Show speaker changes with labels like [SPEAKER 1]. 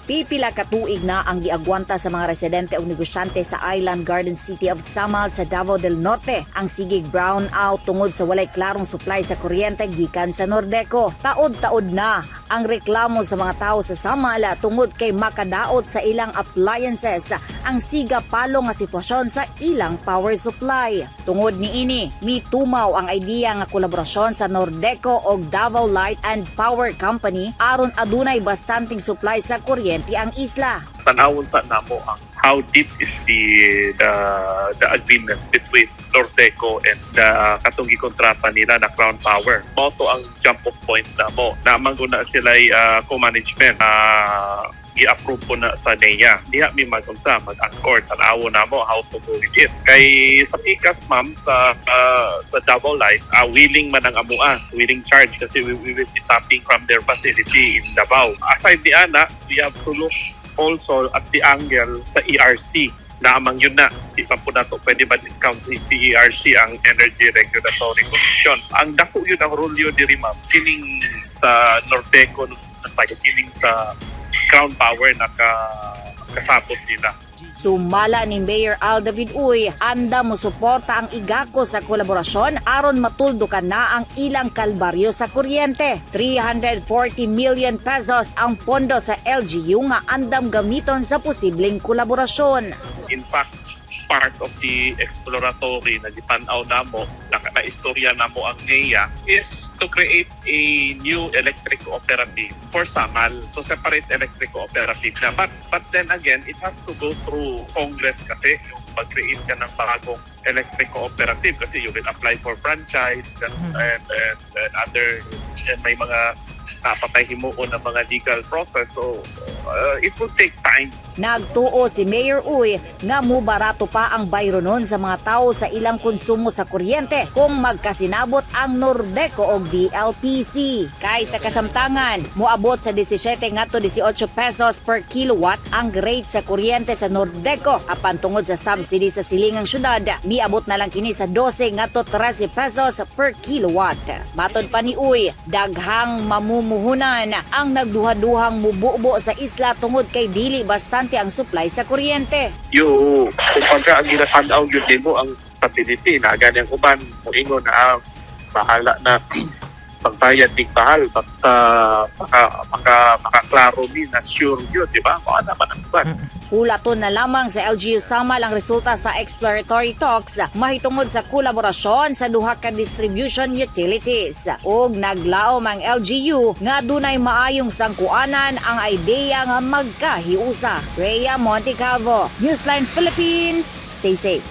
[SPEAKER 1] Pipila ka tuig na ang giagwanta sa mga residente o negosyante sa Island Garden City of Samal sa Davao del Norte ang sigig brownout tungod sa walay klarong supply sa kuryente gikan sa Nordeco. Taod-taod na ang reklamo sa mga tao sa Samal tungod kay makadaot sa ilang appliances ang siga palong nga sitwasyon sa ilang power supply. Tungod niini, mitumaw ang idea nga kolaborasyon sa Nordeco o Davao Light and Power Company aron adunay bastanting supply sa kuryente ang isla.
[SPEAKER 2] Tanawon sa namo ang how deep is the agreement between Nordeco and the katong kontrata nila na Crown Power. Moto ang jump off point namo. Namang guna sila co-management i-approve po na sa NEA. Diha mi mag-accord. Tanawo na mo how to do it. Kay sa PICAS ma'am sa Davao Light, willing man ang amua, willing charge kasi we will be tapping from their facility in Davao. Aside di ana, we have to look also at the angle sa ERC. Naamang yun na, di pa po na to pwede ba discount si ERC ang Energy Regulatory Commission. Ang dako yun ang rule yun diri ma'am, kining sa Nordeco sa kining sa Crown Power na kasabot nila.
[SPEAKER 1] Sumala ni Mayor Al David Uy, anda mo suporta ang igako sa kolaborasyon aron matuldukan na ang ilang kalbaryo sa kuryente. 340 million pesos ang pondo sa LGU nga andam gamiton sa posibleng kolaborasyon.
[SPEAKER 2] In fact, part of the exploratory na gipanaw namo, na istorya namo ang NEA is to create a new electric cooperative for Samal. So separate electric cooperative na. But then again, it has to go through Congress kasi yung mag-create ka ng bagong electric cooperative kasi you will apply for franchise and other and may mga napatahimuon ng mga legal process. So it will take time.
[SPEAKER 1] Nagtuo si Mayor Uy nga mubarato pa ang bayronon sa mga tao sa ilang konsumo sa kuryente kung magkasinabot ang Nordeco o DLPC. Kay sa kasamtangan, muabot sa 17 ngadto 18 pesos per kilowatt ang rate sa kuryente sa Nordeco. Apan tungod sa subsidy sa silingang syudad, miabot na lang kini sa 12 ngadto 13 pesos per kilowatt. Matod pa ni Uy, daghang mamumuhunan ang nagduha-duhang mububo sa isla tungod kay dili bastante ang supply sa kuryente.
[SPEAKER 2] Yung pagka ang ginatanaw yun din mo ang stability na ganyang uban mo ingon na bahala na pagbayad ng bahal basta makaklaro ni na sure yun, di ba? Kung ano man ang uban.
[SPEAKER 1] Hulaton na lamang sa LGU Samal ang resulta sa exploratory talks mahitungod sa kolaborasyon sa duha ka distribution utilities. Og naglaom ang LGU nga dunay maayong sangkuanan ang ideya nga magkahiusa. Rhea Montecalvo, Newsline Philippines, stay safe.